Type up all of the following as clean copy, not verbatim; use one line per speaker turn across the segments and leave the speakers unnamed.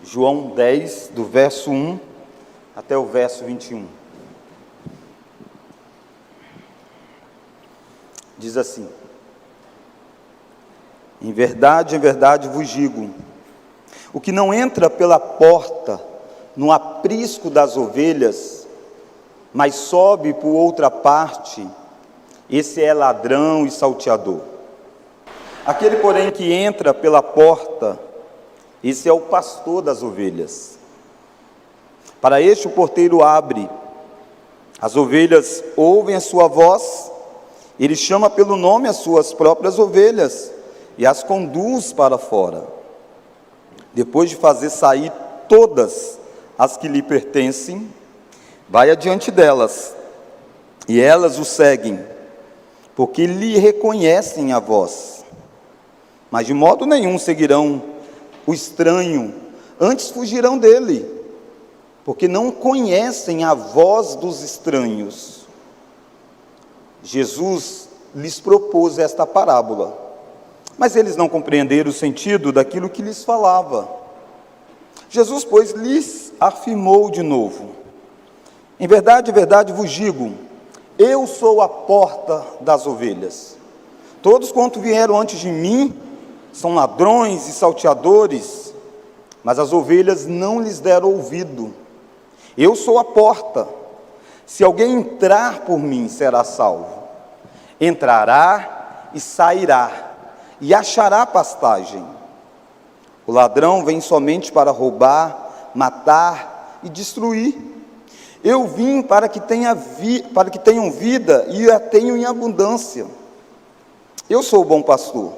João 10, do verso 1 até o verso 21. Diz assim: em verdade vos digo, o que não entra pela porta no aprisco das ovelhas, mas sobe por outra parte, esse é ladrão e salteador. Aquele, porém, que entra pela porta, esse é o pastor das ovelhas. Para este o porteiro abre, as ovelhas ouvem a sua voz, ele chama pelo nome as suas próprias ovelhas e as conduz para fora. Depois de fazer sair todas as que lhe pertencem, vai adiante delas, e elas o seguem, porque lhe reconhecem a voz. Mas de modo nenhum seguirão o estranho, antes fugirão dele, porque não conhecem a voz dos estranhos. Jesus lhes propôs esta parábola, mas eles não compreenderam o sentido daquilo que lhes falava. Jesus, pois, lhes afirmou de novo: em verdade vos digo, eu sou a porta das ovelhas. Todos quanto vieram antes de mim são ladrões e salteadores, mas as ovelhas não lhes deram ouvido. Eu sou a porta. Se alguém entrar por mim, será salvo. Entrará e sairá, e achará pastagem. O ladrão vem somente para roubar, matar e destruir. Eu vim para que tenham vida e a tenham em abundância. Eu sou o bom pastor.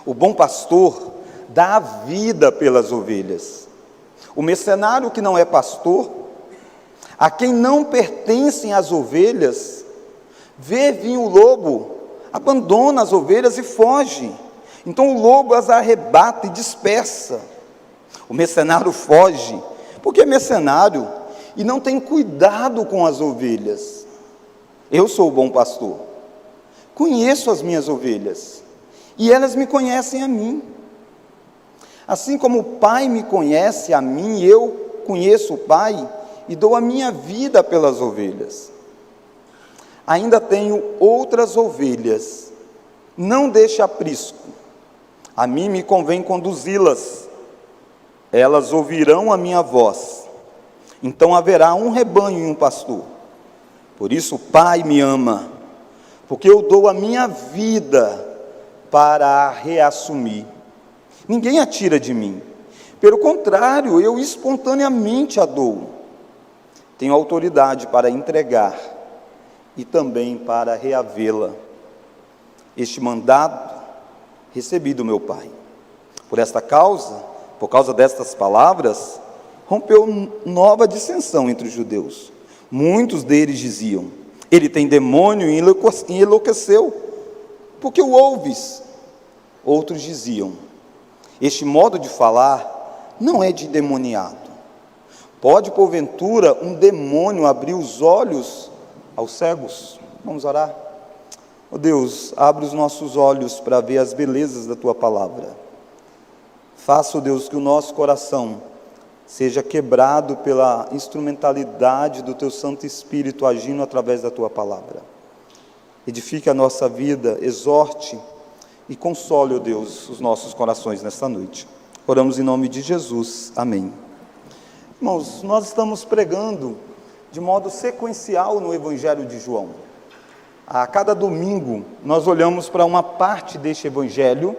O bom pastor dá a vida pelas ovelhas. O mercenário que não é pastor, a quem não pertencem as ovelhas, vê vir o lobo, abandona as ovelhas e foge. Então o lobo as arrebata e dispersa. O mercenário foge, porque é mercenário e não tem cuidado com as ovelhas. Eu sou o bom pastor. Conheço as minhas ovelhas, e elas me conhecem a mim. Assim como o Pai me conhece a mim, eu conheço o Pai e dou a minha vida pelas ovelhas. Ainda tenho outras ovelhas, não deixe aprisco. A mim me convém conduzi-las. Elas ouvirão a minha voz. Então haverá um rebanho e um pastor. Por isso o Pai me ama, porque eu dou a minha vida para a reassumir. Ninguém a tira de mim. Pelo contrário, eu espontaneamente a dou. Tenho autoridade para entregar e também para reavê-la. Este mandato recebi do meu Pai. Por esta causa, por causa destas palavras, rompeu nova dissensão entre os judeus. Muitos deles diziam: ele tem demônio e enlouqueceu, porque o ouves? Outros diziam: este modo de falar não é de demoniado. Pode, porventura, um demônio abrir os olhos aos cegos? Vamos orar? Ó Deus, abre os nossos olhos para ver as belezas da Tua palavra. Faça, ó Deus, que o nosso coração seja quebrado pela instrumentalidade do Teu Santo Espírito agindo através da Tua palavra. Edifique a nossa vida, exorte e console, ó Deus, os nossos corações nesta noite. Oramos em nome de Jesus. Amém. Irmãos, nós estamos pregando de modo sequencial no Evangelho de João. A cada domingo nós olhamos para uma parte deste Evangelho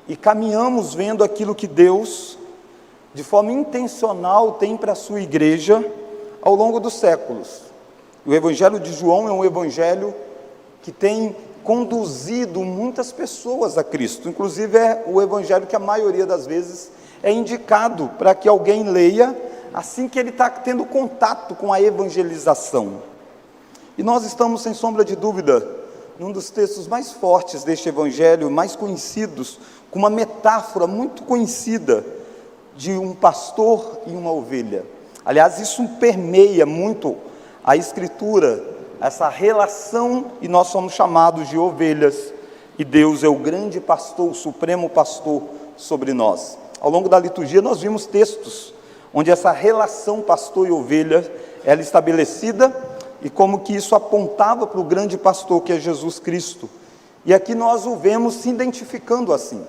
e caminhamos vendo aquilo que Deus, de forma intencional, tem para a sua igreja ao longo dos séculos. O Evangelho de João é um Evangelho que tem conduzido muitas pessoas a Cristo. Inclusive é o Evangelho que a maioria das vezes é indicado para que alguém leia assim que ele está tendo contato com a evangelização. E nós estamos, sem sombra de dúvida, num dos textos mais fortes deste Evangelho, mais conhecidos, com uma metáfora muito conhecida de um pastor e uma ovelha. Aliás, isso permeia muito a Escritura, essa relação, e nós somos chamados de ovelhas, e Deus é o grande pastor, o supremo pastor sobre nós. ao longo da liturgia, nós vimos textos onde essa relação pastor e ovelha era estabelecida e como que isso apontava para o grande pastor que é Jesus Cristo. E aqui nós o vemos se identificando assim,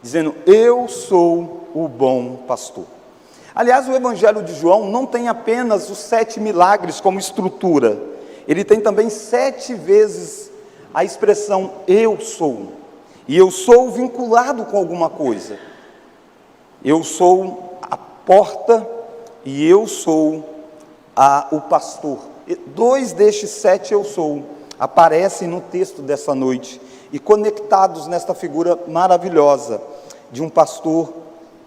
dizendo: eu sou o bom pastor. Aliás, o Evangelho de João não tem apenas os 7 milagres como estrutura, ele tem também 7 vezes a expressão eu sou, e eu sou vinculado com alguma coisa. Eu sou a porta e eu sou o pastor. 2 destes 7 eu sou aparecem no texto dessa noite e conectados nesta figura maravilhosa de um pastor,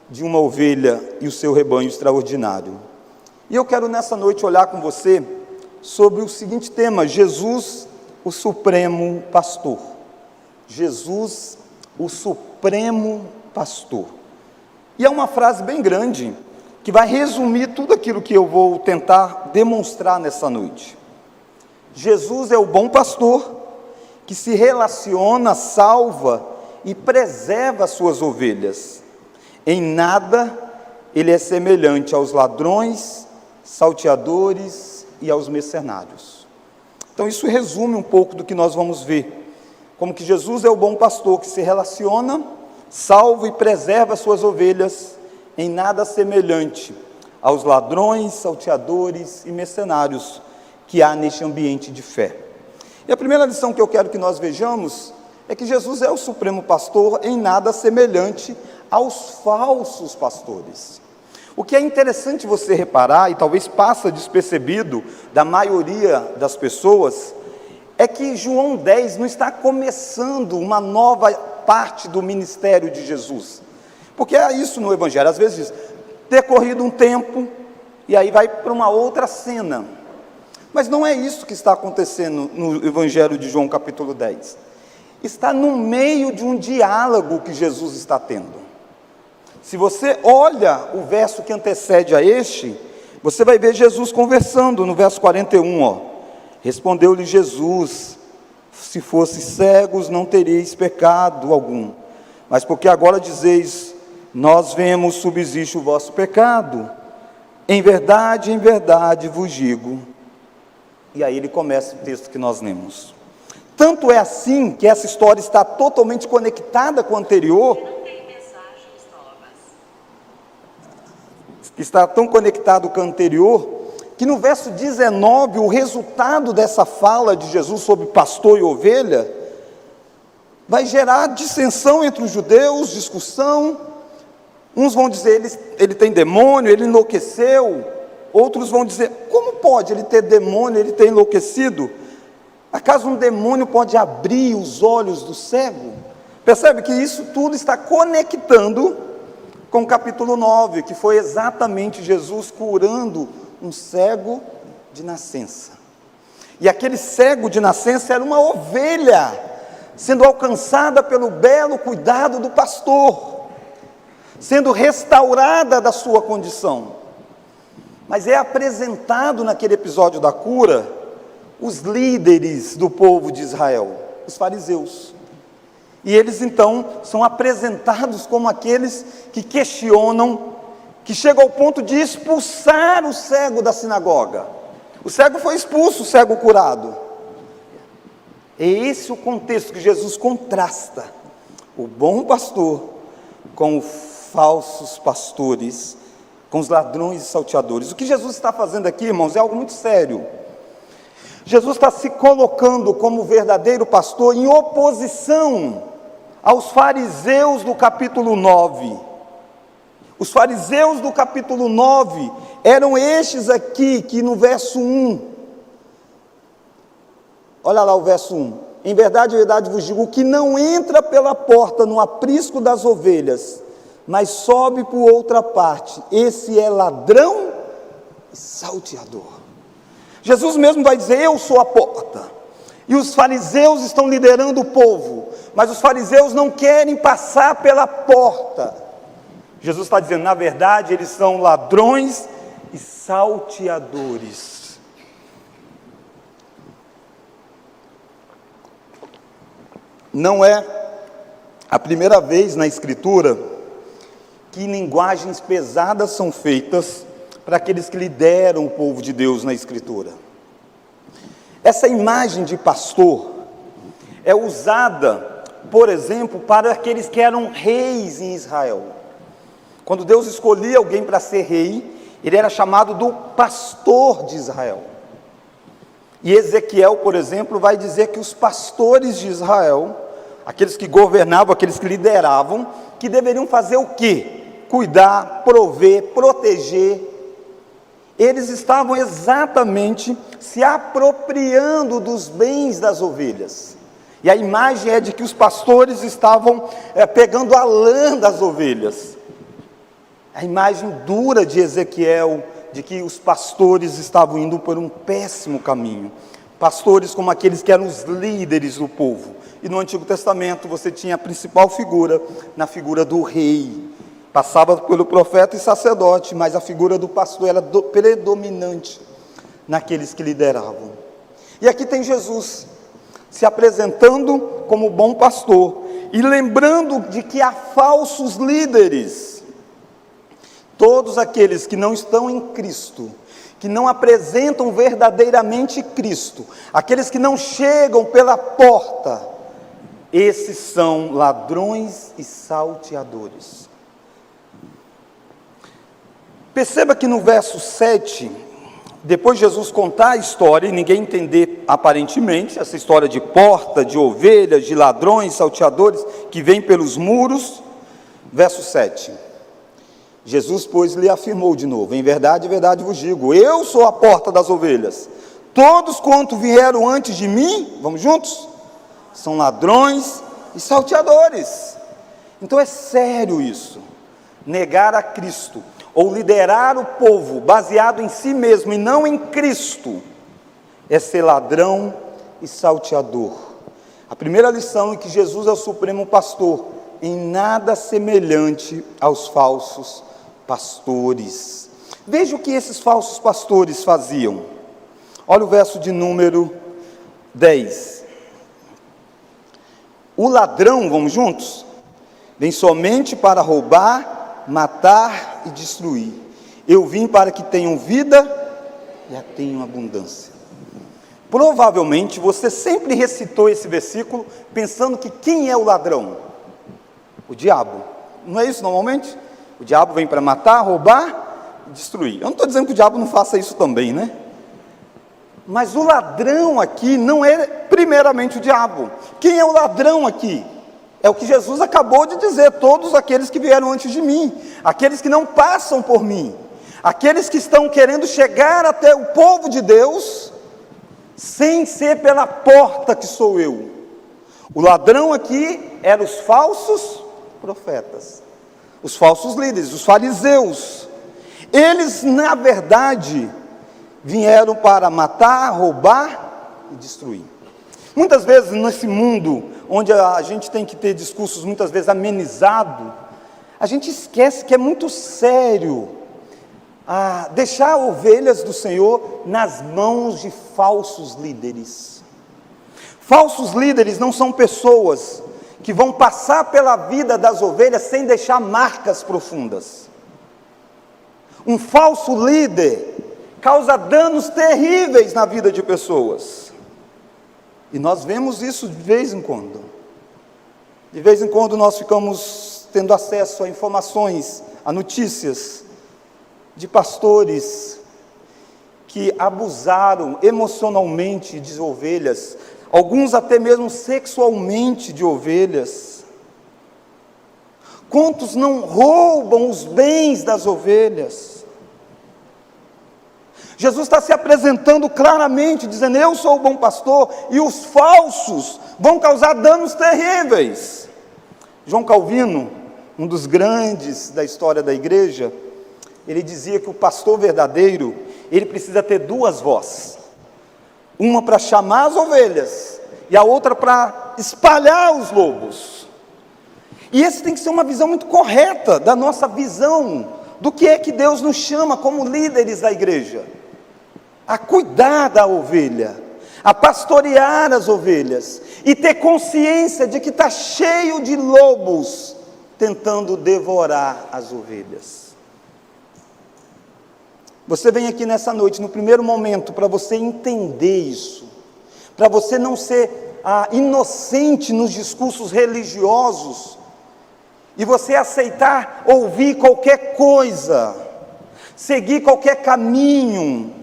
de uma ovelha e o seu rebanho extraordinário. E eu quero nessa noite olhar com você sobre o seguinte tema: Jesus, o supremo pastor. Jesus, o supremo pastor. E é uma frase bem grande, que vai resumir tudo aquilo que eu vou tentar demonstrar nessa noite. Jesus é o bom pastor, que se relaciona, salva e preserva as suas ovelhas. Em nada ele é semelhante aos ladrões, salteadores e aos mercenários. Então isso resume um pouco do que nós vamos ver, como que Jesus é o bom pastor que se relaciona, salva e preserva as suas ovelhas, em nada semelhante aos ladrões, salteadores e mercenários que há neste ambiente de fé. E a primeira lição que eu quero que nós vejamos é que Jesus é o supremo pastor, em nada semelhante aos falsos pastores. O que é interessante você reparar, e talvez passa despercebido da maioria das pessoas, é que João 10 não está começando uma nova parte do ministério de Jesus. Porque é isso no Evangelho, às vezes diz, decorrido um tempo, e aí vai para uma outra cena. Mas não é isso que está acontecendo no Evangelho de João capítulo 10. Está no meio de um diálogo que Jesus está tendo. Se você olha o verso que antecede a este, você vai ver Jesus conversando no verso 41, Respondeu-lhe Jesus: se fosses cegos, não teríeis pecado algum, mas porque agora dizeis, nós vemos subsiste o vosso pecado, em verdade vos digo. E aí ele começa o texto que nós lemos. Tanto é assim que essa história está totalmente conectada com a anterior, está tão conectado com a anterior, que no verso 19, o resultado dessa fala de Jesus sobre pastor e ovelha, vai gerar dissensão entre os judeus, discussão. Uns vão dizer, ele tem demônio, ele enlouqueceu. Outros vão dizer, como pode ele ter demônio, ele ter enlouquecido? Acaso um demônio pode abrir os olhos do cego? Percebe que isso tudo está conectando com o capítulo 9, que foi exatamente Jesus curando um cego de nascença. E aquele cego de nascença era uma ovelha, sendo alcançada pelo belo cuidado do pastor, sendo restaurada da sua condição. Mas é apresentado naquele episódio da cura, os líderes do povo de Israel, os fariseus. E eles então são apresentados como aqueles que questionam, que chegam ao ponto de expulsar o cego da sinagoga. O cego foi expulso, o cego curado. É esse o contexto que Jesus contrasta o bom pastor com os falsos pastores, com os ladrões e salteadores. O que Jesus está fazendo aqui, irmãos, é algo muito sério. Jesus está se colocando como verdadeiro pastor em oposição aos fariseus do capítulo 9. Os fariseus do capítulo 9 eram estes aqui, que no verso 1, olha lá o verso 1, em verdade vos digo, o que não entra pela porta no aprisco das ovelhas, mas sobe por outra parte, esse é ladrão e salteador. Jesus mesmo vai dizer, eu sou a porta, e os fariseus estão liderando o povo, mas os fariseus não querem passar pela porta. Jesus está dizendo, na verdade, eles são ladrões e salteadores. Não é a primeira vez na Escritura que linguagens pesadas são feitas para aqueles que lideram o povo de Deus na Escritura. Essa imagem de pastor é usada, por exemplo, para aqueles que eram reis em Israel. Quando Deus escolhia alguém para ser rei, ele era chamado do pastor de Israel. E Ezequiel, por exemplo, vai dizer que os pastores de Israel, aqueles que governavam, aqueles que lideravam, que deveriam fazer o quê? Cuidar, prover, proteger. Eles estavam exatamente se apropriando dos bens das ovelhas. E a imagem é de que os pastores estavam pegando a lã das ovelhas. A imagem dura de Ezequiel, de que os pastores estavam indo por um péssimo caminho. Pastores como aqueles que eram os líderes do povo. E no Antigo Testamento você tinha a principal figura, na figura do rei. Passava pelo profeta e sacerdote, mas a figura do pastor era predominante naqueles que lideravam. E aqui tem Jesus se apresentando como bom pastor e lembrando de que há falsos líderes. Todos aqueles que não estão em Cristo, que não apresentam verdadeiramente Cristo, aqueles que não chegam pela porta, esses são ladrões e salteadores. Perceba que no verso 7, depois de Jesus contar a história, e ninguém entender aparentemente, essa história de porta, de ovelhas, de ladrões, salteadores, que vêm pelos muros, verso 7, Jesus, pois, lhe afirmou de novo, em verdade vos digo, eu sou a porta das ovelhas, todos quanto vieram antes de mim, vamos juntos? São ladrões e salteadores. Então é sério isso, negar a Cristo, ou liderar o povo baseado em si mesmo e não em Cristo, é ser ladrão e salteador. A primeira lição é que Jesus é o supremo pastor, em nada semelhante aos falsos pastores. Veja o que esses falsos pastores faziam. Olha o verso de número 10. O ladrão, vamos juntos? Vem somente para roubar, matar e destruir. Eu vim para que tenham vida e a tenham abundância. Provavelmente você sempre recitou esse versículo pensando que quem é o ladrão? O diabo. Não é isso normalmente? O diabo vem para matar, roubar e destruir. Eu não estou dizendo que o diabo não faça isso também, né? Mas o ladrão aqui não é primeiramente o diabo. Quem é o ladrão aqui? É o que Jesus acabou de dizer, todos aqueles que vieram antes de mim, aqueles que não passam por mim, aqueles que estão querendo chegar até o povo de Deus, sem ser pela porta que sou eu. O ladrão aqui eram os falsos profetas, os falsos líderes, os fariseus. Eles, na verdade, vieram para matar, roubar e destruir. Muitas vezes nesse mundo, onde a gente tem que ter discursos muitas vezes amenizados, a gente esquece que é muito sério deixar ovelhas do Senhor nas mãos de falsos líderes. Falsos líderes não são pessoas que vão passar pela vida das ovelhas sem deixar marcas profundas. Um falso líder causa danos terríveis na vida de pessoas. E nós vemos isso de vez em quando. De vez em quando nós ficamos tendo acesso a informações, a notícias de pastores que abusaram emocionalmente de ovelhas, alguns até mesmo sexualmente de ovelhas. Quantos não roubam os bens das ovelhas? Jesus está se apresentando claramente, dizendo, eu sou o bom pastor, e os falsos vão causar danos terríveis. João Calvino, um dos grandes da história da igreja, ele dizia que o pastor verdadeiro, ele precisa ter duas vozes. Uma para chamar as ovelhas, e a outra para espalhar os lobos. E essa tem que ser uma visão muito correta, da nossa visão, do que é que Deus nos chama como líderes da igreja. A cuidar da ovelha, a pastorear as ovelhas, e ter consciência de que está cheio de lobos tentando devorar as ovelhas. Você vem aqui nessa noite, no primeiro momento, para você entender isso, para você não ser inocente nos discursos religiosos, e você aceitar ouvir qualquer coisa, seguir qualquer caminho.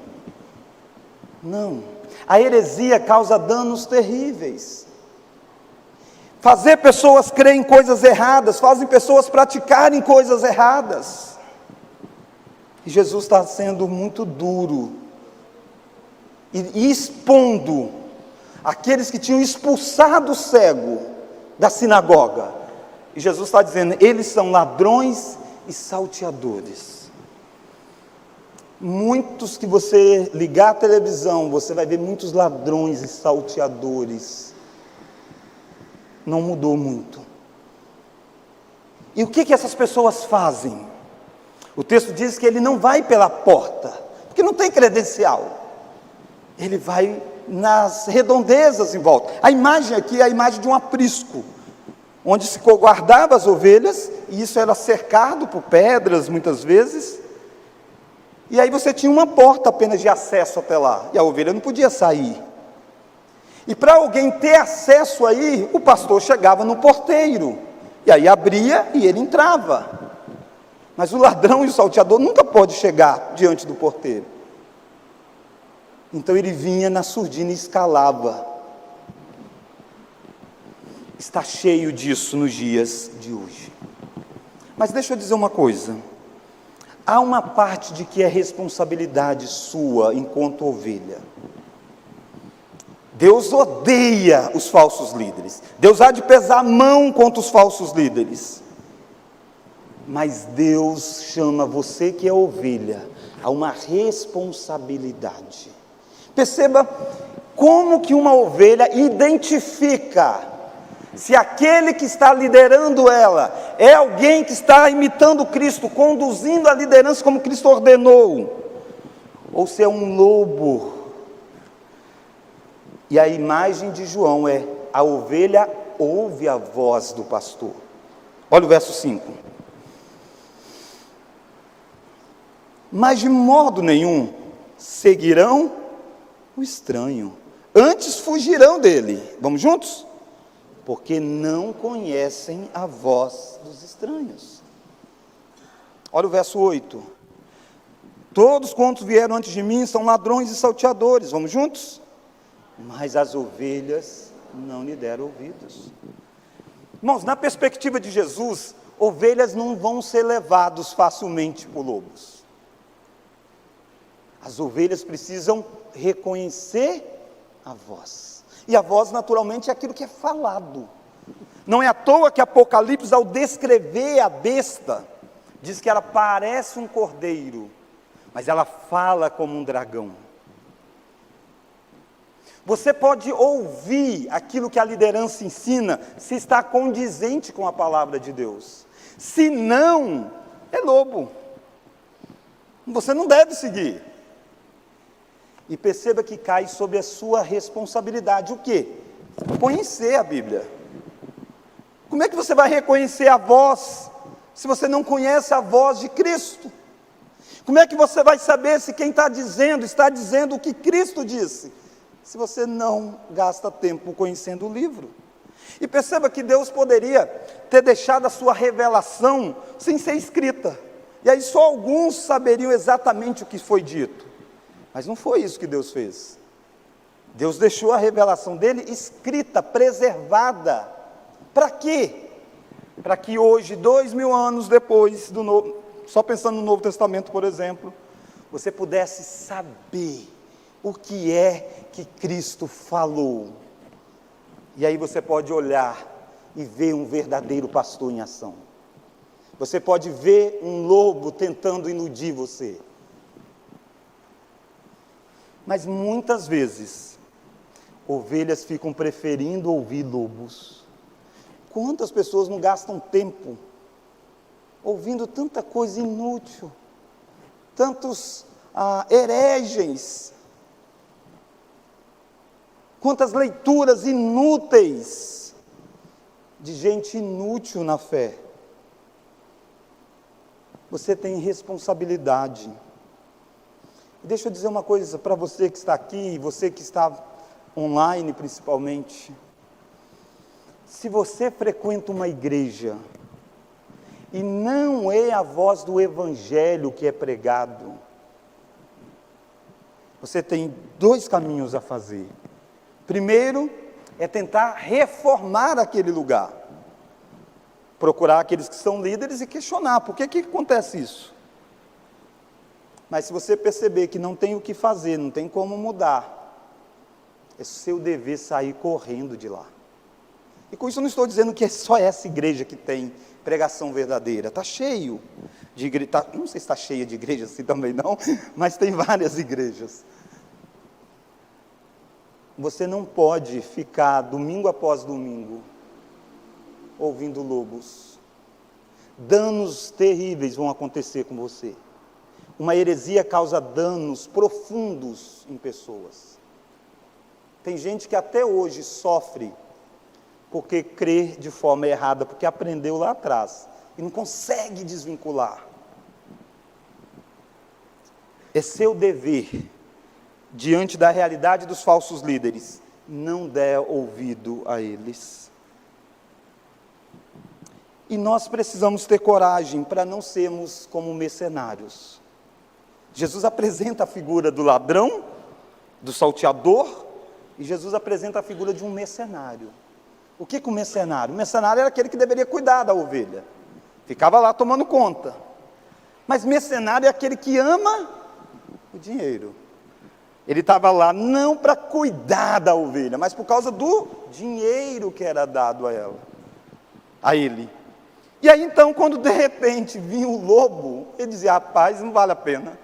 Não, a heresia causa danos terríveis. Fazer pessoas crerem em coisas erradas, fazem pessoas praticarem coisas erradas. E Jesus está sendo muito duro, e expondo aqueles que tinham expulsado o cego da sinagoga. E Jesus está dizendo, eles são ladrões e salteadores. Muitos que você ligar a televisão, você vai ver muitos ladrões e salteadores. Não mudou muito. E o que essas pessoas fazem? O texto diz que ele não vai pela porta, porque não tem credencial. Ele vai nas redondezas em volta. A imagem aqui é a imagem de um aprisco, onde se guardava as ovelhas, e isso era cercado por pedras muitas vezes, e aí você tinha uma porta apenas de acesso até lá, e a ovelha não podia sair. E para alguém ter acesso aí, o pastor chegava no porteiro, e aí abria e ele entrava. Mas o ladrão e o salteador nunca pode chegar diante do porteiro. Então ele vinha na surdina e escalava. Está cheio disso nos dias de hoje. Mas deixa eu dizer uma coisa. Há uma parte de que é responsabilidade sua enquanto ovelha. Deus odeia os falsos líderes. Deus há de pesar a mão contra os falsos líderes. Mas Deus chama você que é ovelha a uma responsabilidade. Perceba como que uma ovelha identifica se aquele que está liderando ela é alguém que está imitando Cristo, conduzindo a liderança como Cristo ordenou, ou se é um lobo. E a imagem de João é: a ovelha ouve a voz do pastor. Olha o verso 5. Mas de modo nenhum seguirão o estranho, antes fugirão dele. Vamos juntos? Porque não conhecem a voz dos estranhos. Olha o verso 8. Todos quantos vieram antes de mim são ladrões e salteadores. Vamos juntos? Mas as ovelhas não lhe deram ouvidos. Irmãos, na perspectiva de Jesus, ovelhas não vão ser levados facilmente por lobos. As ovelhas precisam reconhecer a voz. E a voz, naturalmente, é aquilo que é falado. Não é à toa que Apocalipse, ao descrever a besta, diz que ela parece um cordeiro, mas ela fala como um dragão. Você pode ouvir aquilo que a liderança ensina, se está condizente com a palavra de Deus. Se não, é lobo. Você não deve seguir. E perceba que cai sob a sua responsabilidade o quê? Conhecer a Bíblia. Como é que você vai reconhecer a voz, se você não conhece a voz de Cristo? Como é que você vai saber se quem está dizendo o que Cristo disse, se você não gasta tempo conhecendo o livro? E perceba que Deus poderia ter deixado a sua revelação sem ser escrita, e aí só alguns saberiam exatamente o que foi dito. Mas não foi isso que Deus fez. Deus deixou a revelação dele escrita, preservada. Para quê? Para que hoje, 2000 anos depois, só pensando no Novo Testamento, por exemplo, você pudesse saber o que é que Cristo falou. E aí você pode olhar e ver um verdadeiro pastor em ação. Você pode ver um lobo tentando iludir você. Mas muitas vezes, ovelhas ficam preferindo ouvir lobos. Quantas pessoas não gastam tempo ouvindo tanta coisa inútil, tantos hereges, quantas leituras inúteis, de gente inútil na fé. Você tem responsabilidade. Deixa eu dizer uma coisa para você que está aqui, você que está online principalmente. Se você frequenta uma igreja e não é a voz do evangelho que é pregado, você tem dois caminhos a fazer. Primeiro, é tentar reformar aquele lugar. Procurar aqueles que são líderes e questionar, por que acontece isso? Mas se você perceber que não tem o que fazer, não tem como mudar, é seu dever sair correndo de lá. E com isso eu não estou dizendo que é só essa igreja que tem pregação verdadeira. Está cheio de igreja, não sei se está cheia de igrejas assim também não, mas tem várias igrejas. Você não pode ficar domingo após domingo ouvindo lobos. Danos terríveis vão acontecer com você. Uma heresia causa danos profundos em pessoas. Tem gente que até hoje sofre porque crê de forma errada, porque aprendeu lá atrás e não consegue desvincular. É seu dever, diante da realidade dos falsos líderes, não der ouvido a eles. E nós precisamos ter coragem para não sermos como mercenários. Jesus apresenta a figura do ladrão, do salteador, e Jesus apresenta a figura de um mercenário. O que é um mercenário? O mercenário era aquele que deveria cuidar da ovelha, ficava lá tomando conta. Mas mercenário é aquele que ama o dinheiro. Ele estava lá não para cuidar da ovelha, mas por causa do dinheiro que era dado a ele. E aí então, quando de repente vinha o lobo, ele dizia: rapaz, não vale a pena.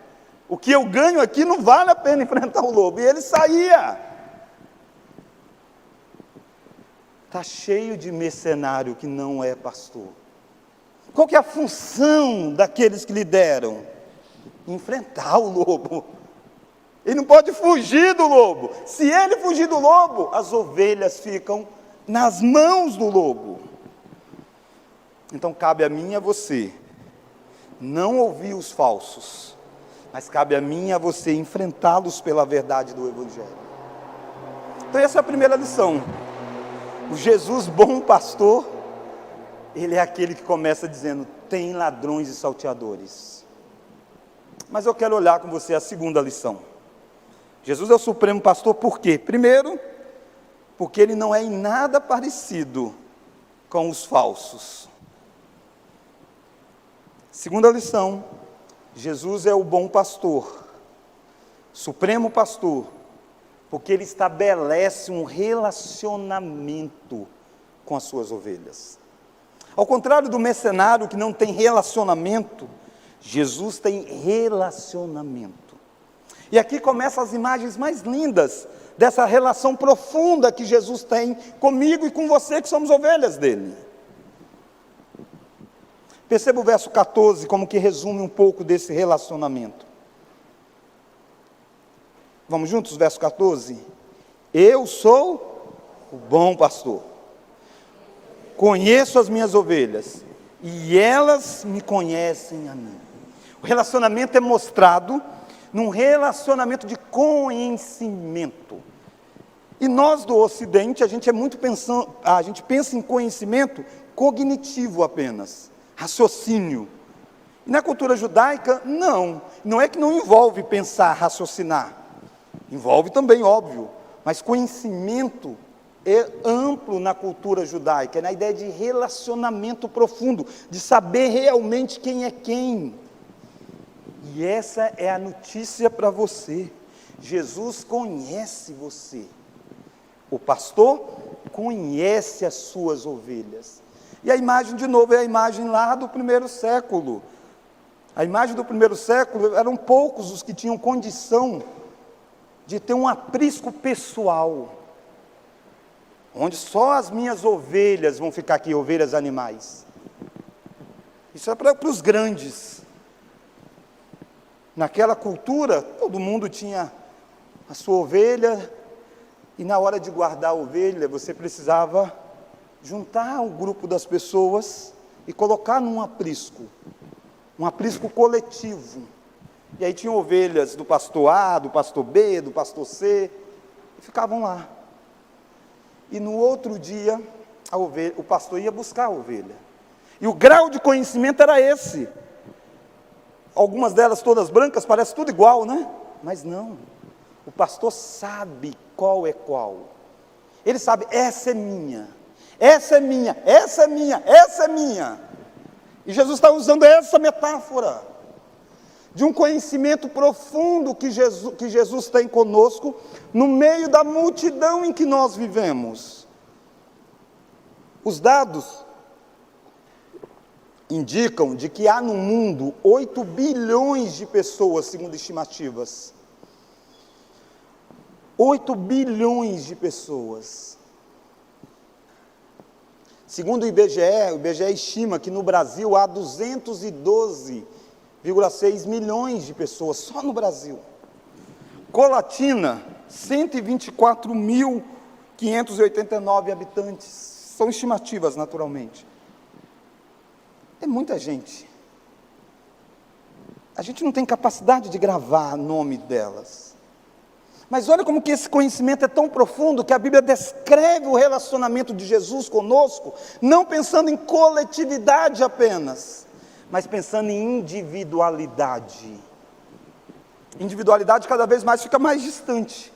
O que eu ganho aqui não vale a pena enfrentar o lobo. E ele saía. Está cheio de mercenário que não é pastor. Qual que é a função daqueles que lideram? Enfrentar o lobo. Ele não pode fugir do lobo. Se ele fugir do lobo, as ovelhas ficam nas mãos do lobo. Então cabe a mim e a você não ouvir os falsos, mas cabe a mim e a você enfrentá-los pela verdade do Evangelho. Então essa é a primeira lição. O Jesus bom pastor, ele é aquele que começa dizendo: tem ladrões e salteadores. Mas eu quero olhar com você a segunda lição. Jesus é o supremo pastor por quê? Primeiro, porque ele não é em nada parecido com os falsos. Segunda lição, Jesus é o bom pastor, supremo pastor, porque ele estabelece um relacionamento com as suas ovelhas. Ao contrário do mercenário que não tem relacionamento, Jesus tem relacionamento. E aqui começam as imagens mais lindas dessa relação profunda que Jesus tem comigo e com você que somos ovelhas dele. Perceba o verso 14 como que resume um pouco desse relacionamento. Vamos juntos, verso 14? Eu sou o bom pastor. Conheço as minhas ovelhas e elas me conhecem a mim. O relacionamento é mostrado num relacionamento de conhecimento. E nós do Ocidente, a gente pensa em conhecimento cognitivo apenas. Raciocínio. E na cultura judaica, não é que não envolve pensar, raciocinar, envolve também, óbvio, mas conhecimento é amplo na cultura judaica, é na ideia de relacionamento profundo, de saber realmente quem é quem. E essa é a notícia para você. Jesus conhece você. O pastor conhece as suas ovelhas. E a imagem, de novo, é a imagem lá do primeiro século. A imagem do primeiro século, eram poucos os que tinham condição de ter um aprisco pessoal, onde só as minhas ovelhas vão ficar aqui, ovelhas animais. Isso é para os grandes. Naquela cultura, todo mundo tinha a sua ovelha, e na hora de guardar a ovelha, você precisava juntar um grupo das pessoas e colocar num aprisco. um aprisco coletivo. E aí tinha ovelhas do pastor A, do pastor B, do pastor C, e ficavam lá. E no outro dia, o pastor ia buscar a ovelha. E o grau de conhecimento era esse. Algumas delas todas brancas, parece tudo igual, né? Mas não. O pastor sabe qual é qual. Ele sabe, essa é minha, essa é minha, essa é minha, essa é minha. E Jesus está usando essa metáfora de um conhecimento profundo que Jesus tem conosco, no meio da multidão em que nós vivemos. Os dados indicam de que há no mundo 8 bilhões de pessoas, segundo estimativas. 8 bilhões de pessoas. Segundo o IBGE estima que no Brasil há 212,6 milhões de pessoas, só no Brasil. Colatina, 124.589 habitantes. São estimativas, naturalmente. É muita gente. A gente não tem capacidade de gravar o nome delas. Mas olha como que esse conhecimento é tão profundo, que a Bíblia descreve o relacionamento de Jesus conosco, não pensando em coletividade apenas, mas pensando em individualidade. Individualidade cada vez mais fica mais distante.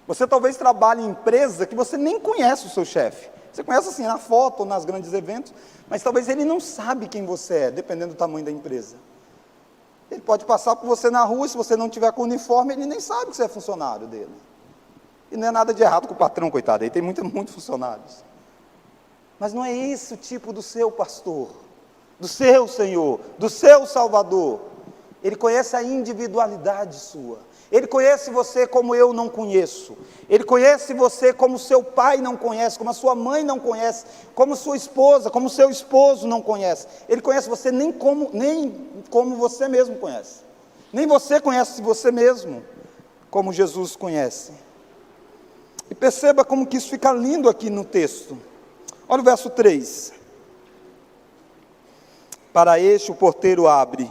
Você talvez trabalhe em empresa que você nem conhece o seu chefe. Você conhece assim na foto ou nas grandes eventos, mas talvez ele não sabe quem você é, dependendo do tamanho da empresa. Ele pode passar por você na rua, e se você não tiver com uniforme, ele nem sabe que você é funcionário dele. E não é nada de errado com o patrão, coitado, ele tem muitos funcionários. Mas não é esse o tipo do seu pastor, do seu Senhor, do seu Salvador. Ele conhece a individualidade sua. Ele conhece você como eu não conheço. Ele conhece você como seu pai não conhece, como a sua mãe não conhece, como sua esposa, como seu esposo não conhece. Ele conhece você nem como você mesmo conhece. Nem você conhece você mesmo como Jesus conhece. E perceba como que isso fica lindo aqui no texto. Olha o verso 3. Para este o porteiro abre,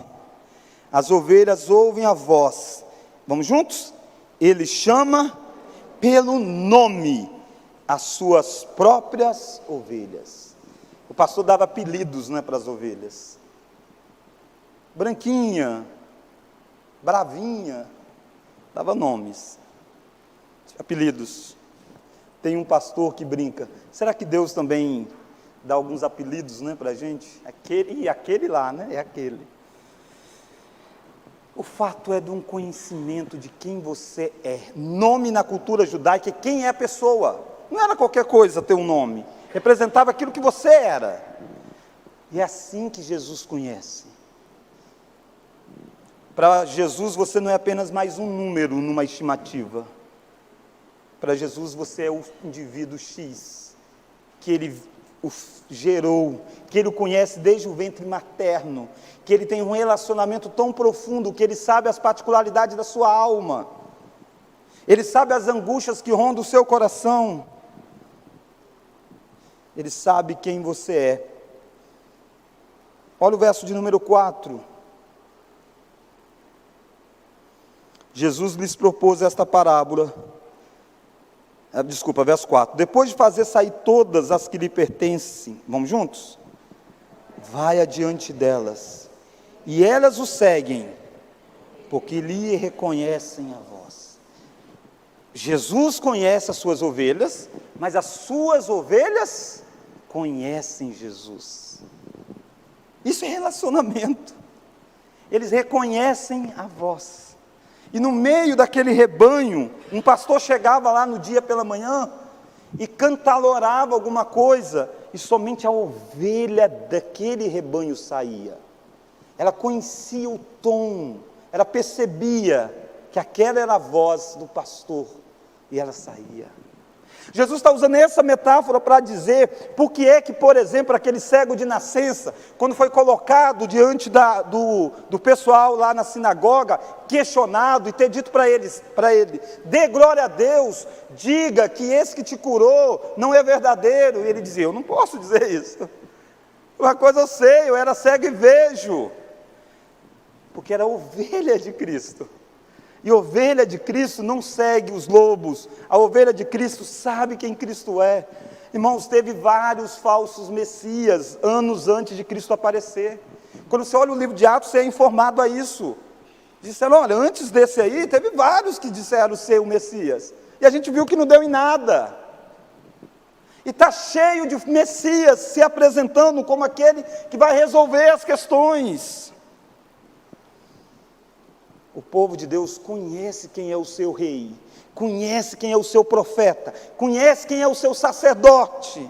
as ovelhas ouvem a voz. Vamos juntos? Ele chama pelo nome as suas próprias ovelhas. O pastor dava apelidos, né, para as ovelhas. Branquinha, Bravinha, dava nomes, apelidos. Tem um pastor que brinca, será que Deus também dá alguns apelidos, né, para a gente? Aquele lá, né, é aquele. O fato é de um conhecimento de quem você é. Nome na cultura judaica é quem é a pessoa. Não era qualquer coisa ter um nome. Representava aquilo que você era. E é assim que Jesus conhece. Para Jesus você não é apenas mais um número numa estimativa. Para Jesus você é o indivíduo X, que Ele o gerou, que Ele o conhece desde o ventre materno, que Ele tem um relacionamento tão profundo, que Ele sabe as particularidades da sua alma, Ele sabe as angústias que rondam o seu coração, Ele sabe quem você é. Olha o verso de número 4. Jesus lhes propôs esta parábola. Verso 4. Depois de fazer sair todas as que lhe pertencem, vamos juntos? Vai adiante delas, e elas o seguem, porque lhe reconhecem a voz. Jesus conhece as suas ovelhas, mas as suas ovelhas conhecem Jesus. Isso é relacionamento. Eles reconhecem a voz. E no meio daquele rebanho, um pastor chegava lá no dia pela manhã e cantarolava alguma coisa, e somente a ovelha daquele rebanho saía. Ela conhecia o tom, ela percebia que aquela era a voz do pastor, e ela saía. Jesus está usando essa metáfora para dizer por que é que, por exemplo, aquele cego de nascença, quando foi colocado diante do pessoal lá na sinagoga, questionado e ter dito para ele, dê glória a Deus, diga que esse que te curou não é verdadeiro, e ele dizia, eu não posso dizer isso, uma coisa eu sei, eu era cego e vejo. Porque era ovelha de Cristo. E ovelha de Cristo não segue os lobos. A ovelha de Cristo sabe quem Cristo é. Irmãos, teve vários falsos messias anos antes de Cristo aparecer. Quando você olha o livro de Atos, você é informado a isso. Disseram, olha, antes desse aí, teve vários que disseram ser o Messias. E a gente viu que não deu em nada. E está cheio de Messias se apresentando como aquele que vai resolver as questões. O povo de Deus conhece quem é o seu rei, conhece quem é o seu profeta, conhece quem é o seu sacerdote.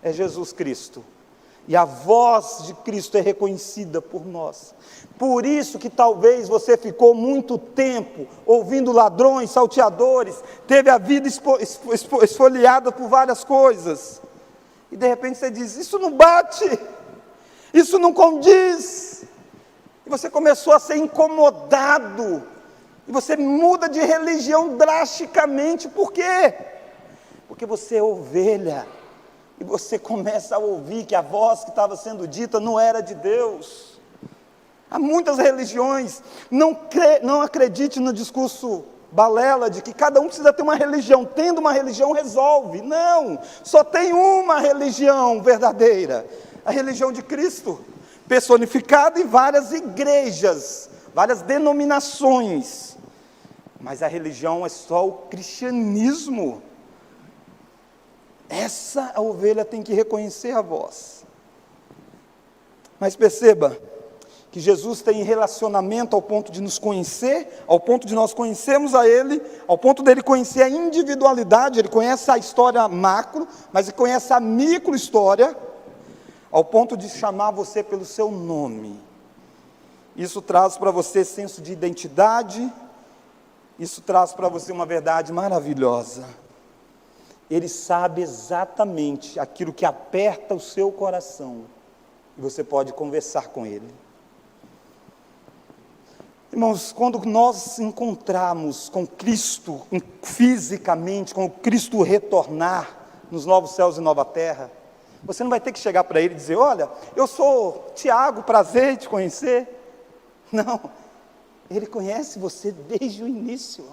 É Jesus Cristo. E a voz de Cristo é reconhecida por nós. Por isso que talvez você ficou muito tempo ouvindo ladrões, salteadores, teve a vida esfoliada por várias coisas. E de repente você diz, isso não bate, isso não condiz. E você começou a ser incomodado. E você muda de religião drasticamente. Por quê? Porque você é ovelha. E você começa a ouvir que a voz que estava sendo dita não era de Deus. Há muitas religiões, não acredite no discurso balela de que cada um precisa ter uma religião, tendo uma religião resolve. Não, só tem uma religião verdadeira, a religião de Cristo, personificada em várias igrejas, várias denominações, mas a religião é só o cristianismo. Essa a ovelha tem que reconhecer a voz. Mas perceba que Jesus tem relacionamento ao ponto de nos conhecer, ao ponto de nós conhecermos a Ele, ao ponto dele conhecer a individualidade. Ele conhece a história macro, mas ele conhece a micro história, ao ponto de chamar você pelo seu nome. Isso traz para você senso de identidade, isso traz para você uma verdade maravilhosa. Ele sabe exatamente aquilo que aperta o seu coração, e você pode conversar com Ele. Irmãos, quando nós encontrarmos com Cristo, fisicamente, com o Cristo retornar nos novos céus e nova terra, você não vai ter que chegar para Ele e dizer, olha, eu sou Tiago, prazer em te conhecer. Não, Ele conhece você desde o início.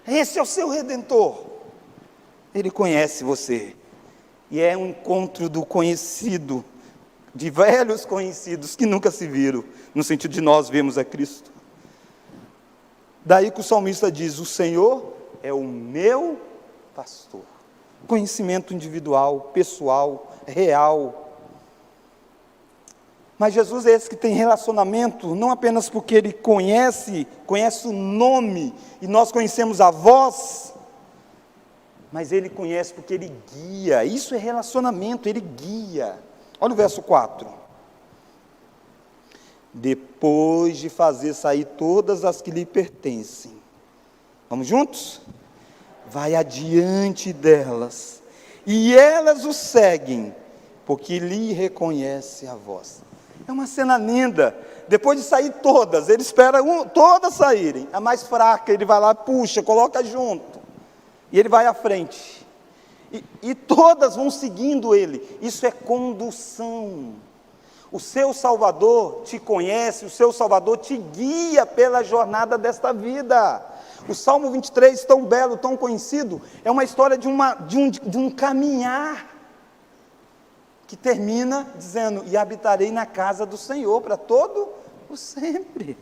Esse é o seu Redentor. Ele conhece você, e é um encontro do conhecido, de velhos conhecidos que nunca se viram, no sentido de nós vermos a Cristo. Daí que o salmista diz, o Senhor é o meu pastor. Conhecimento individual, pessoal, real. Mas Jesus é esse que tem relacionamento, não apenas porque Ele conhece o nome, e nós conhecemos a voz, mas Ele conhece porque Ele guia. Isso é relacionamento, Ele guia. Olha o verso 4. Depois de fazer sair todas as que lhe pertencem. Vamos juntos? Vai adiante delas, e elas o seguem, porque lhe reconhece a voz. É uma cena linda. Depois de sair todas, Ele espera todas saírem. A mais fraca, Ele vai lá, puxa, coloca junto. E Ele vai à frente, e todas vão seguindo Ele. Isso é condução. O seu Salvador te conhece, o seu Salvador te guia pela jornada desta vida. O Salmo 23, tão belo, tão conhecido, é uma história de um caminhar, que termina dizendo, e habitarei na casa do Senhor para todo o sempre.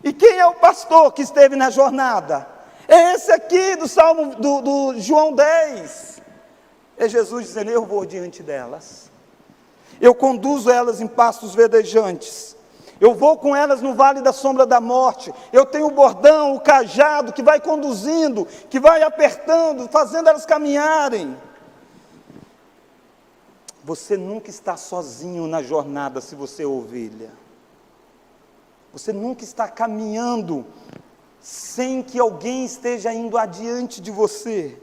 E quem é o pastor que esteve na jornada? É esse aqui do Salmo do João 10. É Jesus dizendo, eu vou diante delas. Eu conduzo elas em pastos verdejantes. Eu vou com elas no vale da sombra da morte. Eu tenho o bordão, o cajado, que vai conduzindo, que vai apertando, fazendo elas caminharem. Você nunca está sozinho na jornada se você é ovelha. Você nunca está caminhando sem que alguém esteja indo adiante de você.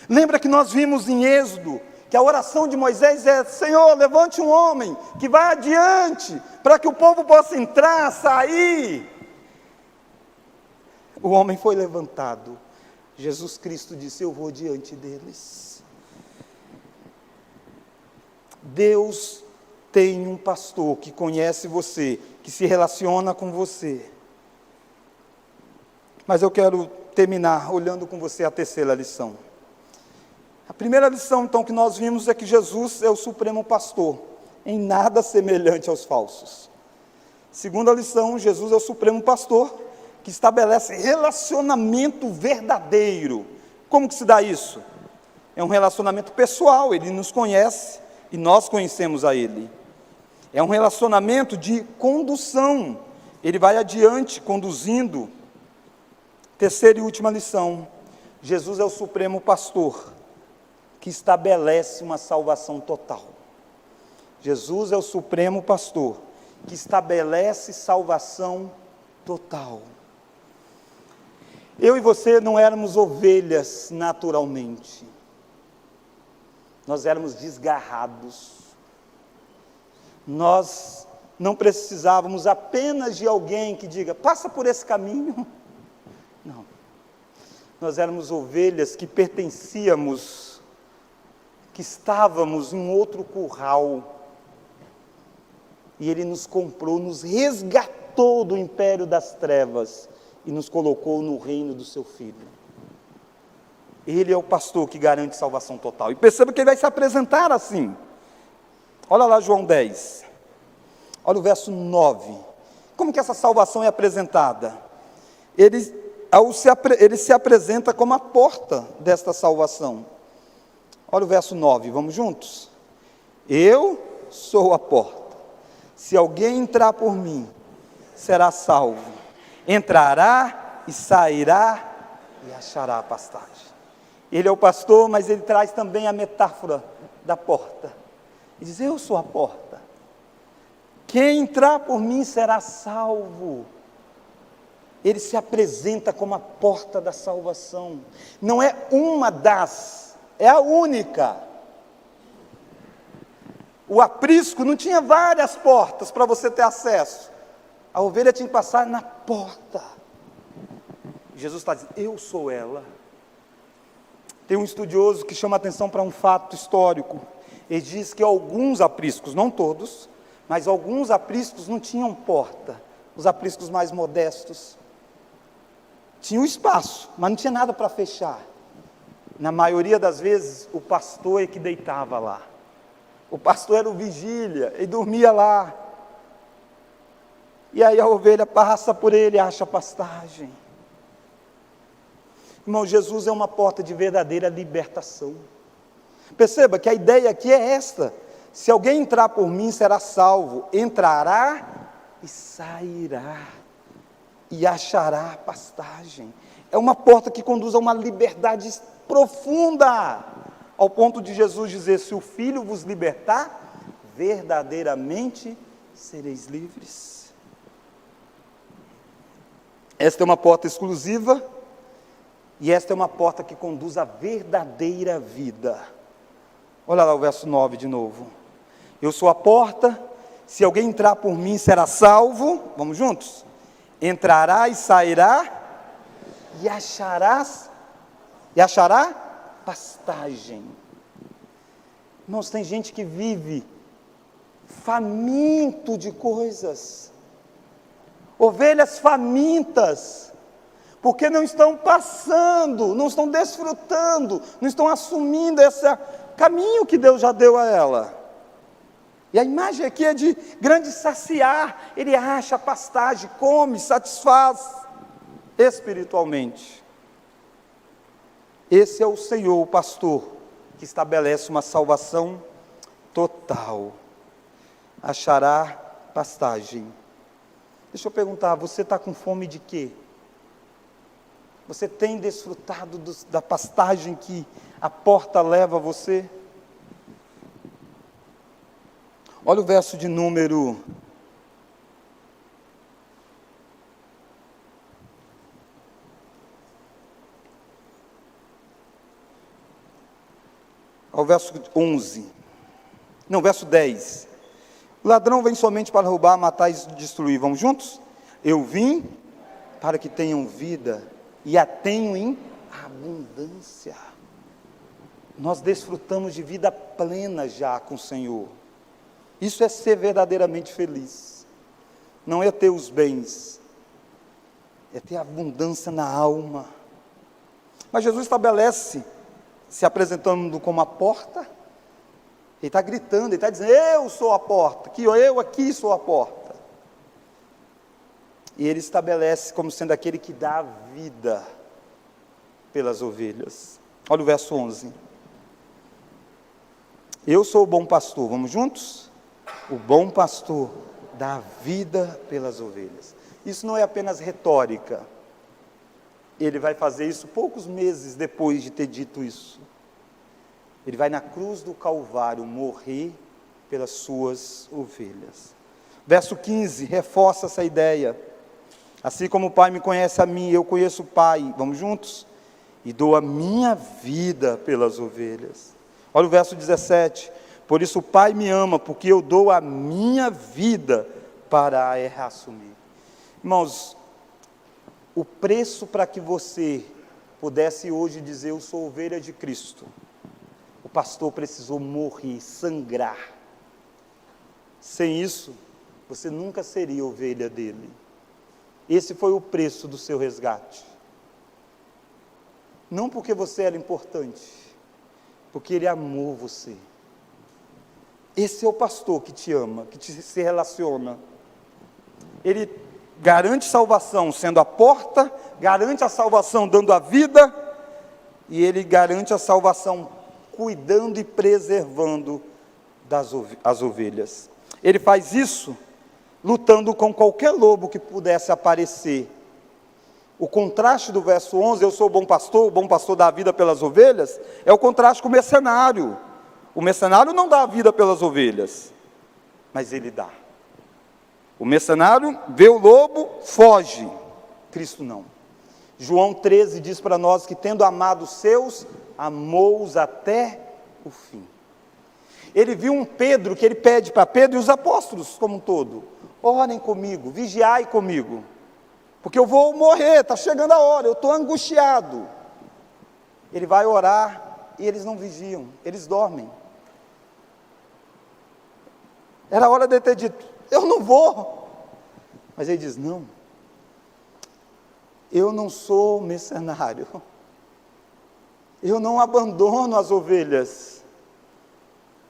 Lembra que nós vimos em Êxodo, que a oração de Moisés é, Senhor, levante um homem que vai adiante, para que o povo possa entrar, sair. O homem foi levantado. Jesus Cristo disse, eu vou diante deles. Deus tem um pastor que conhece você, que se relaciona com você. Mas eu quero terminar olhando com você a terceira lição. A primeira lição, então, que nós vimos é que Jesus é o supremo pastor, em nada semelhante aos falsos. Segunda lição, Jesus é o supremo pastor, que estabelece relacionamento verdadeiro. Como que se dá isso? É um relacionamento pessoal, Ele nos conhece e nós conhecemos a Ele. É um relacionamento de condução, Ele vai adiante conduzindo. Terceira e última lição, Jesus é o supremo pastor, que estabelece uma salvação total. Jesus é o supremo pastor, que estabelece salvação total. Eu e você não éramos ovelhas naturalmente, nós éramos desgarrados, nós não precisávamos apenas de alguém que diga, passa por esse caminho. Não, nós éramos ovelhas que pertencíamos, que estávamos em outro curral, e Ele nos comprou, nos resgatou do império das trevas, e nos colocou no reino do seu Filho. Ele é o pastor que garante salvação total, e perceba que Ele vai se apresentar assim. Olha lá João 10, olha o verso 9, como que essa salvação é apresentada? Ele se apresenta como a porta desta salvação. Olha o verso 9, vamos juntos? Eu sou a porta, se alguém entrar por mim, será salvo, entrará e sairá e achará a pastagem. Ele é o pastor, mas ele traz também a metáfora da porta, e diz, eu sou a porta, quem entrar por mim será salvo. Ele se apresenta como a porta da salvação, não é uma das, é a única. O aprisco não tinha várias portas para você ter acesso, a ovelha tinha que passar na porta. Jesus está dizendo, eu sou ela. Tem um estudioso que chama atenção para um fato histórico, ele diz que alguns apriscos, não todos, mas alguns apriscos não tinham porta, os apriscos mais modestos, tinha um espaço, mas não tinha nada para fechar. Na maioria das vezes, o pastor é que deitava lá. O pastor era o vigília, ele dormia lá. E aí a ovelha passa por ele e acha pastagem. Irmão, Jesus é uma porta de verdadeira libertação. Perceba que a ideia aqui é esta: se alguém entrar por mim, será salvo, entrará e sairá, e achará pastagem. É uma porta que conduz a uma liberdade profunda, ao ponto de Jesus dizer, se o Filho vos libertar, verdadeiramente sereis livres. Esta é uma porta exclusiva, e esta é uma porta que conduz à verdadeira vida. Olha lá o verso 9 de novo. Eu sou a porta, se alguém entrar por mim será salvo, vamos juntos? Entrará e sairá, e achará pastagem. Irmãos, tem gente que vive faminto de coisas, ovelhas famintas, porque não estão passando, não estão desfrutando, não estão assumindo esse caminho que Deus já deu a ela. E a imagem aqui é de grande saciar, ele acha pastagem, come, satisfaz espiritualmente. Esse é o Senhor, o pastor, que estabelece uma salvação total. Achará pastagem. Deixa eu perguntar, você está com fome de quê? Você tem desfrutado da pastagem que a porta leva a você? Olha o verso de número 11. Não, verso 10. O ladrão vem somente para roubar, matar e destruir. Vamos juntos? Eu vim para que tenham vida e a tenham em abundância. Nós desfrutamos de vida plena já com o Senhor. Isso é ser verdadeiramente feliz. não é ter os bens, é ter abundância na alma. Mas Jesus estabelece, se apresentando como a porta, ele está gritando, ele está dizendo, eu sou a porta, que eu aqui sou a porta. E ele estabelece como sendo aquele que dá a vida pelas ovelhas. Olha o verso 11. Eu sou o bom pastor, vamos juntos? O bom pastor dá a vida pelas ovelhas. Isso não é apenas retórica. Ele vai fazer isso poucos meses depois de ter dito isso. Ele vai na cruz do Calvário morrer pelas suas ovelhas. Verso 15 reforça essa ideia. Assim como o Pai me conhece a mim, eu conheço o Pai, vamos juntos? E dou a minha vida pelas ovelhas. Olha o verso 17. Por isso o Pai me ama, porque eu dou a minha vida para a reassumir. Irmãos, o preço para que você pudesse hoje dizer, eu sou ovelha de Cristo, o pastor precisou morrer, sangrar. Sem isso, você nunca seria ovelha dele. Esse foi o preço do seu resgate. Não porque você era importante, porque ele amou você. Esse é o pastor que te ama, que se relaciona. Ele garante salvação sendo a porta, garante a salvação dando a vida, e ele garante a salvação cuidando e preservando as ovelhas. Ele faz isso lutando com qualquer lobo que pudesse aparecer. O contraste do verso 11, eu sou o bom pastor dá a vida pelas ovelhas, é o contraste com o mercenário. O mercenário não dá a vida pelas ovelhas, mas ele dá. O mercenário vê o lobo, foge. Cristo não. João 13 diz para nós que tendo amado os seus, amou-os até o fim. Ele viu um Pedro, que ele pede para Pedro e os apóstolos como um todo, orem comigo, vigiai comigo, porque eu vou morrer, está chegando a hora, eu estou angustiado. Ele vai orar e eles não vigiam, eles dormem. Era a hora de ter dito, eu não vou. Mas ele diz, não, eu não sou mercenário, eu não abandono as ovelhas.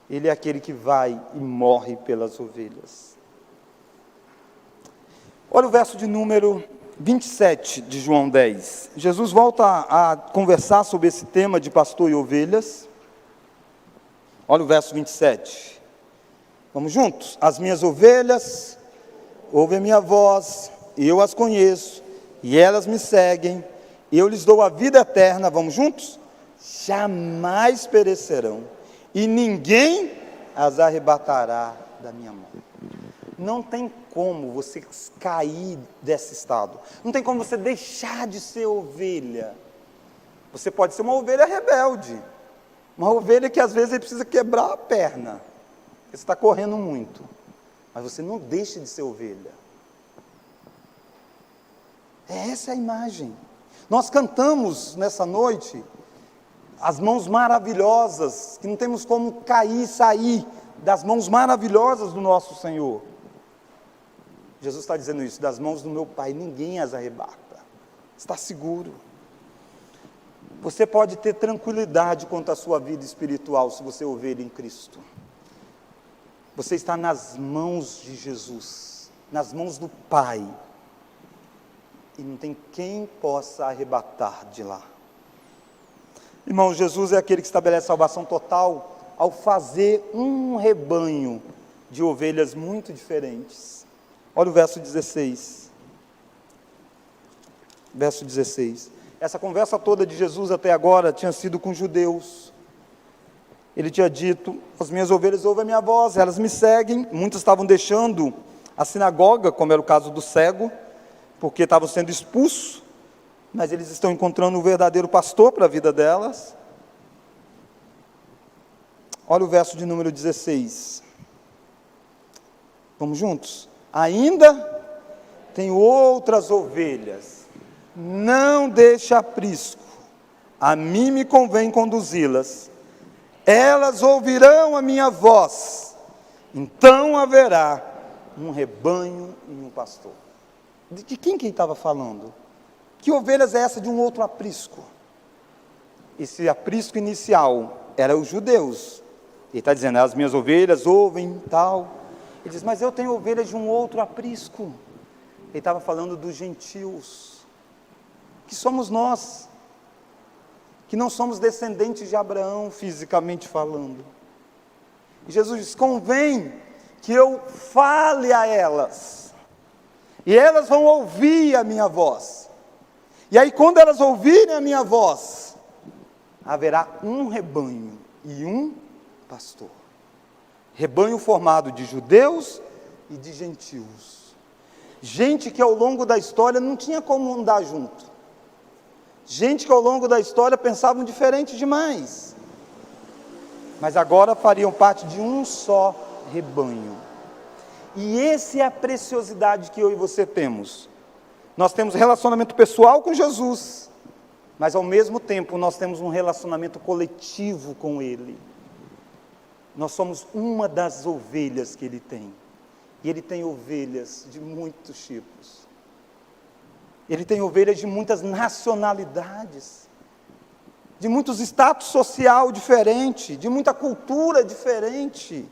Ele é aquele que vai e morre pelas ovelhas. Olha o verso de número 27 de João 10. Jesus volta a conversar sobre esse tema de pastor e ovelhas. Olha o verso 27. Vamos juntos? As minhas ovelhas ouvem a minha voz, e eu as conheço, e elas me seguem, e eu lhes dou a vida eterna. Vamos juntos? Jamais perecerão, e ninguém as arrebatará da minha mão. Não tem como você cair desse estado. Não tem como você deixar de ser ovelha. Você pode ser uma ovelha rebelde. Uma ovelha que às vezes precisa quebrar a perna. Você está correndo muito. Mas você não deixa de ser ovelha. Essa é a imagem. Nós cantamos nessa noite as mãos maravilhosas, que não temos como cair e sair das mãos maravilhosas do nosso Senhor. Jesus está dizendo isso, das mãos do meu Pai, ninguém as arrebata. Está seguro. Você pode ter tranquilidade quanto à sua vida espiritual, se você ouvir em Cristo. Você está nas mãos de Jesus, nas mãos do Pai. E não tem quem possa arrebatar de lá. Irmão, Jesus é aquele que estabelece salvação total ao fazer um rebanho de ovelhas muito diferentes. Olha o verso 16. Verso 16. Essa conversa toda de Jesus até agora tinha sido com judeus. Ele tinha dito, as minhas ovelhas ouvem a minha voz, elas me seguem. Muitos estavam deixando a sinagoga, como era o caso do cego, porque estavam sendo expulsos, mas eles estão encontrando o verdadeiro pastor para a vida delas. Olha o verso de número 16. Vamos juntos? Ainda tenho outras ovelhas, não deixe aprisco, a mim me convém conduzi-las, elas ouvirão a minha voz, então haverá um rebanho e um pastor. De quem que ele estava falando? Que ovelhas é essa de um outro aprisco? Esse aprisco inicial era os judeus. Ele está dizendo, as minhas ovelhas ouvem tal. Ele diz, mas eu tenho ovelhas de um outro aprisco. Ele estava falando dos gentios, que somos nós, que não somos descendentes de Abraão, fisicamente falando. E Jesus diz, convém que eu fale a elas, e elas vão ouvir a minha voz. E aí quando elas ouvirem a minha voz, haverá um rebanho e um pastor. Rebanho formado de judeus e de gentios. Gente que ao longo da história não tinha como andar junto. Gente que ao longo da história pensavam diferente demais. Mas agora fariam parte de um só rebanho. E essa é a preciosidade que eu e você temos. Nós temos relacionamento pessoal com Jesus, mas ao mesmo tempo nós temos um relacionamento coletivo com Ele. Nós somos uma das ovelhas que Ele tem. E Ele tem ovelhas de muitos tipos. Ele tem ovelhas de muitas nacionalidades, de muitos status social diferente, de muita cultura diferente,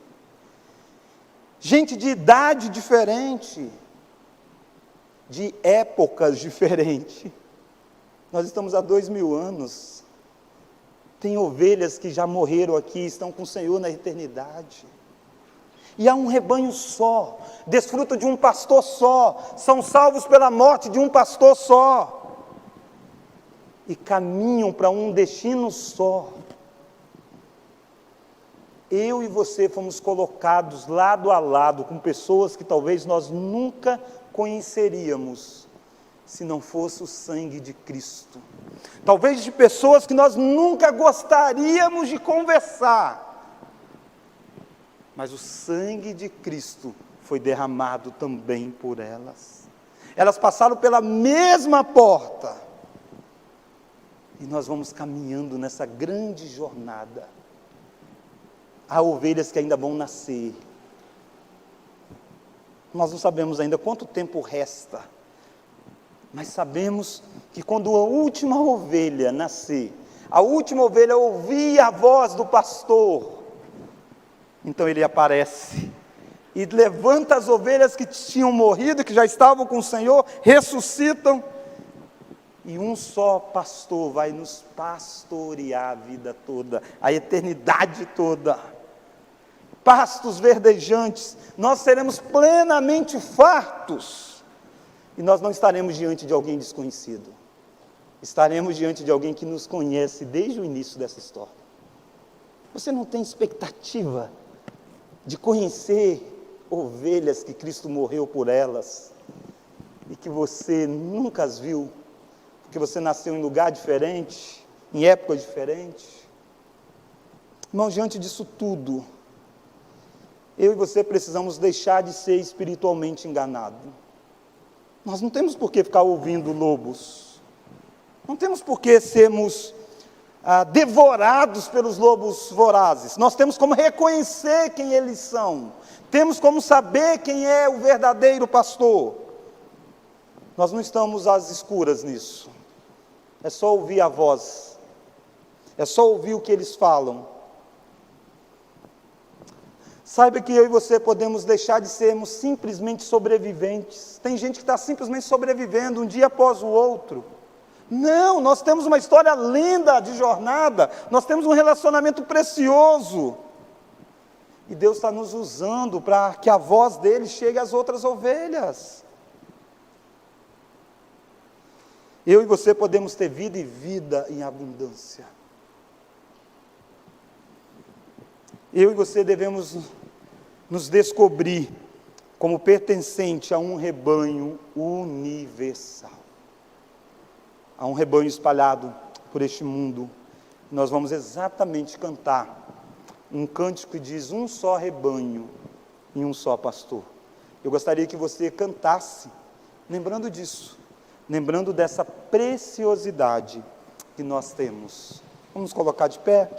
gente de idade diferente, de épocas diferentes. Nós estamos há 2000 anos. Tem ovelhas que já morreram aqui, estão com o Senhor na eternidade. E há um rebanho só, desfruta de um pastor só, são salvos pela morte de um pastor só, e caminham para um destino só. Eu e você fomos colocados lado a lado com pessoas que talvez nós nunca conheceríamos, se não fosse o sangue de Cristo. Talvez de pessoas que nós nunca gostaríamos de conversar, mas o sangue de Cristo foi derramado também por elas. Elas passaram pela mesma porta. E nós vamos caminhando nessa grande jornada. Há ovelhas que ainda vão nascer. Nós não sabemos ainda quanto tempo resta. Mas sabemos que quando a última ovelha nascer, a última ovelha ouvir a voz do pastor, então ele aparece e levanta as ovelhas que tinham morrido, que já estavam com o Senhor, ressuscitam, e um só pastor vai nos pastorear a vida toda, a eternidade toda. Pastos verdejantes, nós seremos plenamente fartos, e nós não estaremos diante de alguém desconhecido, estaremos diante de alguém que nos conhece desde o início dessa história. Você não tem expectativa de conhecer ovelhas que Cristo morreu por elas, e que você nunca as viu, porque você nasceu em lugar diferente, em época diferente? Irmão, diante disso tudo, eu e você precisamos deixar de ser espiritualmente enganados. Nós não temos por que ficar ouvindo lobos, não temos por que sermos devorados pelos lobos vorazes. Nós temos como reconhecer quem eles são, temos como saber quem é o verdadeiro pastor. Nós não estamos às escuras nisso, é só ouvir a voz, é só ouvir o que eles falam. Saiba que eu e você podemos deixar de sermos simplesmente sobreviventes. Tem gente que está simplesmente sobrevivendo um dia após o outro. Não, nós temos uma história linda de jornada, nós temos um relacionamento precioso, e Deus está nos usando para que a voz dele chegue às outras ovelhas. Eu e você podemos ter vida e vida em abundância. Eu e você devemos nos descobrir como pertencente a um rebanho universal. Há um rebanho espalhado por este mundo. Nós vamos exatamente cantar um cântico que diz um só rebanho e um só pastor. Eu gostaria que você cantasse, lembrando disso, lembrando dessa preciosidade que nós temos. Vamos colocar de pé?